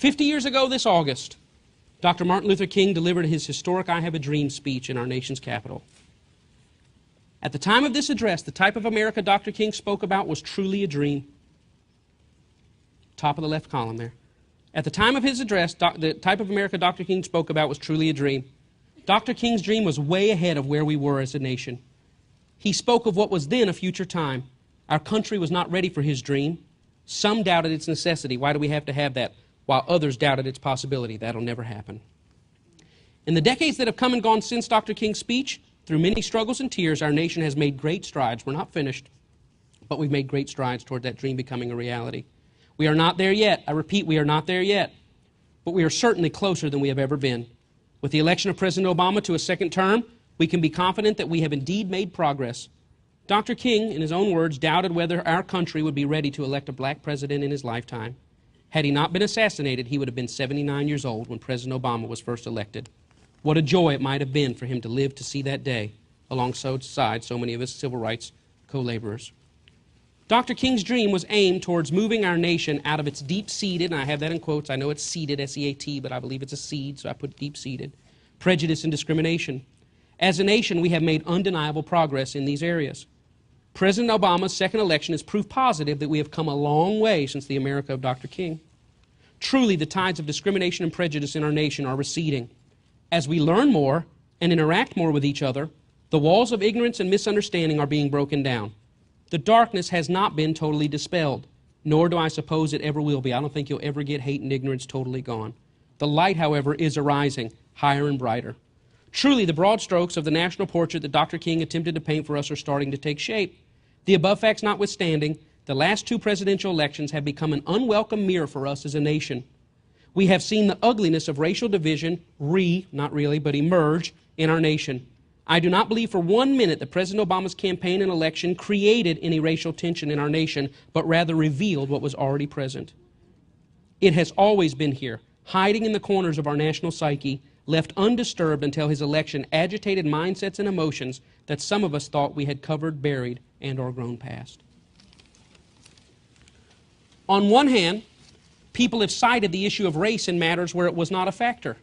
50 years ago this August, Dr. Martin Luther King delivered his historic I Have a Dream speech in our nation's capital. At the time of this address, the type of America Dr. King spoke about was truly a dream. Top of the left column there. At the time of his address, the type of America Dr. King spoke about was truly a dream. Dr. King's dream was way ahead of where we were as a nation. He spoke of what was then a future time. Our country was not ready for his dream. Some doubted its necessity. Why do we have to have that? While others doubted its possibility. That'll never happen. In the decades that have come and gone since Dr. King's speech, through many struggles and tears, our nation has made great strides. We're not finished, but we've made great strides toward that dream becoming a reality. We are not there yet. I repeat, we are not there yet. But we are certainly closer than we have ever been. With the election of President Obama to a second term, we can be confident that we have indeed made progress. Dr. King, in his own words, doubted whether our country would be ready to elect a black president in his lifetime. Had he not been assassinated, he would have been 79 years old when President Obama was first elected. What a joy it might have been for him to live to see that day, alongside so many of his civil rights co-laborers. Dr. King's dream was aimed towards moving our nation out of its deep-seated, and I have that in quotes, I know it's seated, S-E-A-T, but I believe it's a seed, so I put deep-seated, prejudice and discrimination. As a nation, we have made undeniable progress in these areas. President Obama's second election is proof positive that we have come a long way since the America of Dr. King. Truly, the tides of discrimination and prejudice in our nation are receding. As we learn more and interact more with each other, the walls of ignorance and misunderstanding are being broken down. The darkness has not been totally dispelled, nor do I suppose it ever will be. I don't think you'll ever get hate and ignorance totally gone. The light, however, is arising, higher and brighter. Truly, the broad strokes of the national portrait that Dr. King attempted to paint for us are starting to take shape. The above facts notwithstanding, the last two presidential elections have become an unwelcome mirror for us as a nation. We have seen the ugliness of racial division not really, but emerge in our nation. I do not believe for 1 minute that President Obama's campaign and election created any racial tension in our nation, but rather revealed what was already present. It has always been here, hiding in the corners of our national psyche, left undisturbed until his election agitated mindsets and emotions that some of us thought we had covered, buried, and or grown past. On one hand, people have cited the issue of race in matters where it was not a factor.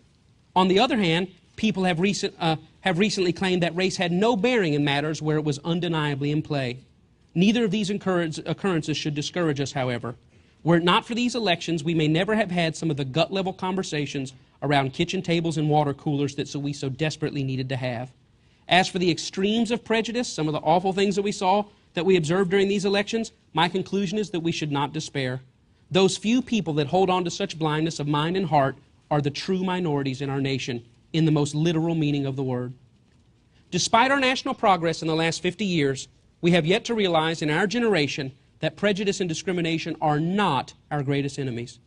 On the other hand, people have recently claimed that race had no bearing in matters where it was undeniably in play. Neither of these occurrences should discourage us, however. Were it not for these elections, we may never have had some of the gut-level conversations around kitchen tables and water coolers that we so desperately needed to have. As for the extremes of prejudice, some of the awful things that we observed during these elections, my conclusion is that we should not despair. Those few people that hold on to such blindness of mind and heart are the true minorities in our nation, in the most literal meaning of the word. Despite our national progress in the last 50 years, we have yet to realize in our generation that prejudice and discrimination are not our greatest enemies.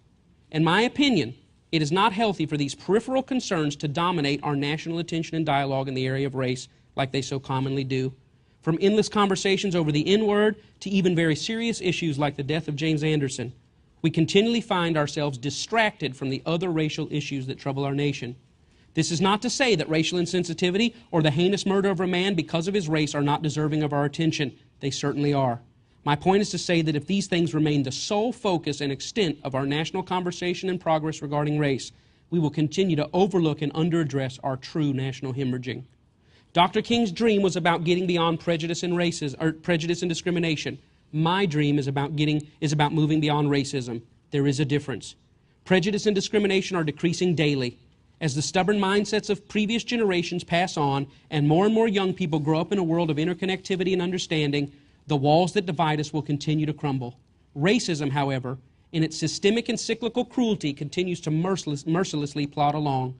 In my opinion, it is not healthy for these peripheral concerns to dominate our national attention and dialogue in the area of race like they so commonly do. From endless conversations over the N-word to even very serious issues like the death of James Anderson, we continually find ourselves distracted from the other racial issues that trouble our nation. This is not to say that racial insensitivity or the heinous murder of a man because of his race are not deserving of our attention. They certainly are. My point is to say that if these things remain the sole focus and extent of our national conversation and progress regarding race, we will continue to overlook and underaddress our true national hemorrhaging. Dr. King's dream was about getting beyond prejudice and discrimination. My dream is about moving beyond racism. There is a difference. Prejudice and discrimination are decreasing daily. As the stubborn mindsets of previous generations pass on and more young people grow up in a world of interconnectivity and understanding, the walls that divide us will continue to crumble. Racism, however, in its systemic and cyclical cruelty, continues to mercilessly plod along.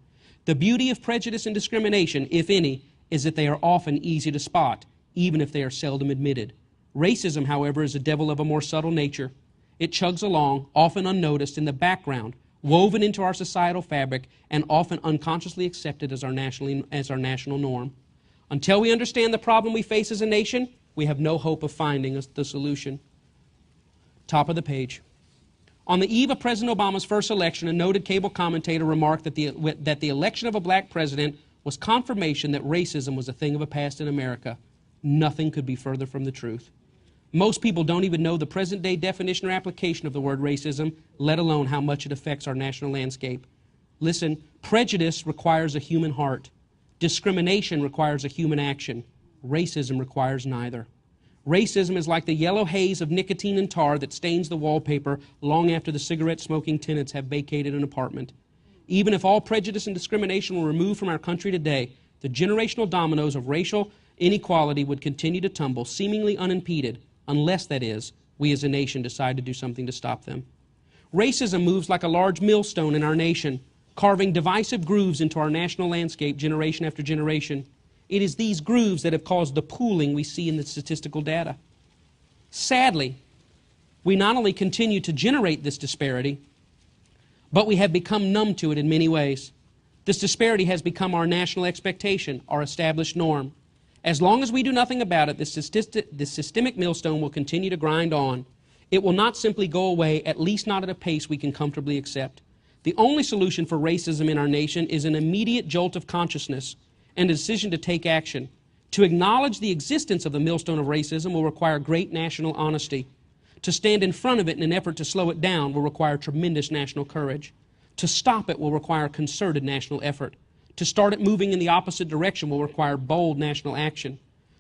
The beauty of prejudice and discrimination, if any, is that they are often easy to spot, even if they are seldom admitted. Racism, however, is a devil of a more subtle nature. It chugs along, often unnoticed, in the background, woven into our societal fabric, and often unconsciously accepted as our national norm. Until we understand the problem we face as a nation, we have no hope of finding the solution. Top of the page. On the eve of President Obama's first election, a noted cable commentator remarked that the election of a black president was confirmation that racism was a thing of the past in America. Nothing could be further from the truth. Most people don't even know the present-day definition or application of the word racism, let alone how much it affects our national landscape. Listen, prejudice requires a human heart. Discrimination requires a human action. Racism requires neither. Racism is like the yellow haze of nicotine and tar that stains the wallpaper long after the cigarette-smoking tenants have vacated an apartment. Even if all prejudice and discrimination were removed from our country today, the generational dominoes of racial inequality would continue to tumble, seemingly unimpeded, unless, that is, we as a nation decide to do something to stop them. Racism moves like a large millstone in our nation, carving divisive grooves into our national landscape generation after generation. It is these grooves that have caused the pooling we see in the statistical data. Sadly, we not only continue to generate this disparity, but we have become numb to it in many ways. This disparity has become our national expectation, our established norm. As long as we do nothing about it, this systemic millstone will continue to grind on. It will not simply go away, at least not at a pace we can comfortably accept. The only solution for racism in our nation is an immediate jolt of consciousness and a decision to take action. To acknowledge the existence of the millstone of racism will require great national honesty. To stand in front of it in an effort to slow it down will require tremendous national courage. To stop it will require concerted national effort. To start it moving in the opposite direction will require bold national action.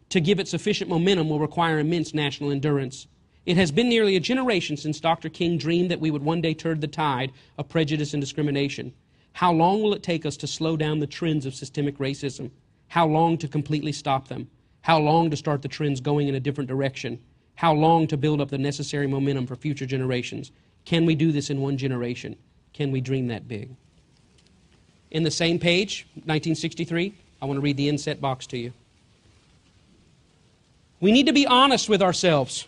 To give it sufficient momentum will require immense national endurance. It has been nearly a generation since Dr. King dreamed that we would one day turn the tide of prejudice and discrimination. How long will it take us to slow down the trends of systemic racism? How long to completely stop them? How long to start the trends going in a different direction? How long to build up the necessary momentum for future generations? Can we do this in one generation? Can we dream that big? In the same page, 1963, I want to read the inset box to you. We need to be honest with ourselves.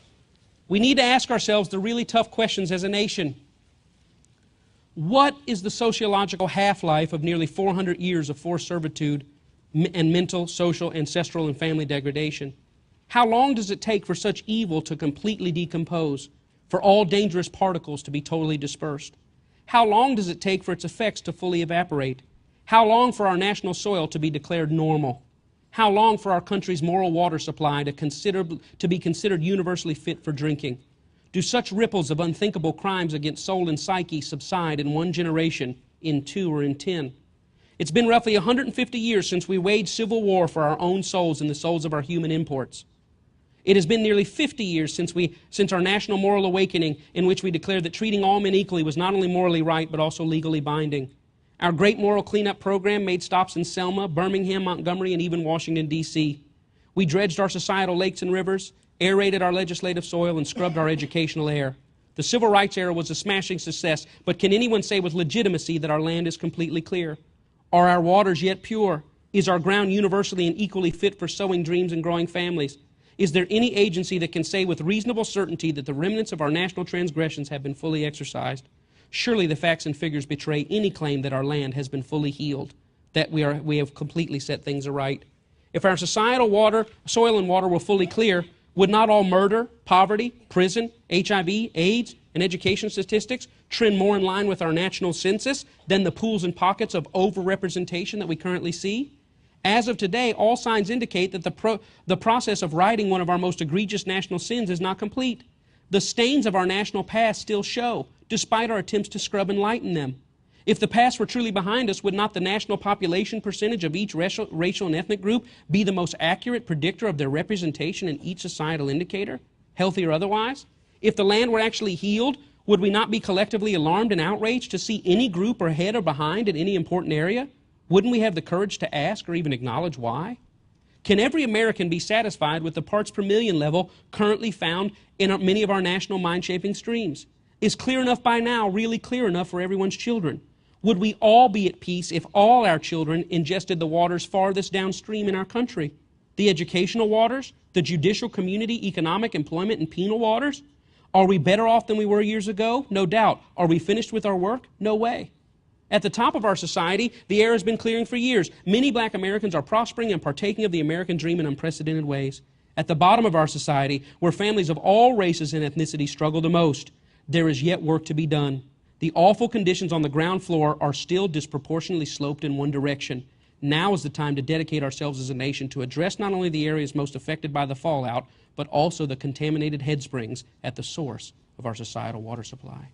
We need to ask ourselves the really tough questions as a nation. What is the sociological half-life of nearly 400 years of forced servitude and mental, social, ancestral, and family degradation? How long does it take for such evil to completely decompose, for all dangerous particles to be totally dispersed? How long does it take for its effects to fully evaporate? How long for our national soil to be declared normal? How long for our country's moral water supply to be considered universally fit for drinking? Do such ripples of unthinkable crimes against soul and psyche subside in one generation, in 2, or in 10? It's been roughly 150 years since we waged civil war for our own souls and the souls of our human imports. It has been nearly 50 years since our national moral awakening, in which we declared that treating all men equally was not only morally right, but also legally binding. Our great moral cleanup program made stops in Selma, Birmingham, Montgomery, and even Washington, D.C. We dredged our societal lakes and rivers, aerated our legislative soil, and scrubbed our educational air. The civil rights era was a smashing success, but can anyone say with legitimacy that our land is completely clear? Are our waters yet pure? Is our ground universally and equally fit for sowing dreams and growing families? Is there any agency that can say with reasonable certainty that the remnants of our national transgressions have been fully exorcised? Surely the facts and figures betray any claim that our land has been fully healed, that we have completely set things aright. If our societal soil and water were fully clear, would not all murder, poverty, prison, HIV, AIDS, and education statistics trend more in line with our national census than the pools and pockets of overrepresentation that we currently see? As of today, all signs indicate that the process of righting one of our most egregious national sins is not complete. The stains of our national past still show, despite our attempts to scrub and lighten them. If the past were truly behind us, would not the national population percentage of each racial and ethnic group be the most accurate predictor of their representation in each societal indicator, healthy or otherwise? If the land were actually healed, would we not be collectively alarmed and outraged to see any group ahead or behind in any important area? Wouldn't we have the courage to ask or even acknowledge why? Can every American be satisfied with the parts per million level currently found in many of our national mind-shaping streams? Is clear enough by now really clear enough for everyone's children? Would we all be at peace if all our children ingested the waters farthest downstream in our country? The educational waters, the judicial, community, economic, employment, and penal waters? Are we better off than we were years ago? No doubt. Are we finished with our work? No way. At the top of our society, the air has been clearing for years. Many black Americans are prospering and partaking of the American dream in unprecedented ways. At the bottom of our society, where families of all races and ethnicity struggle the most, there is yet work to be done. The awful conditions on the ground floor are still disproportionately sloped in one direction. Now is the time to dedicate ourselves as a nation to address not only the areas most affected by the fallout, but also the contaminated head springs at the source of our societal water supply.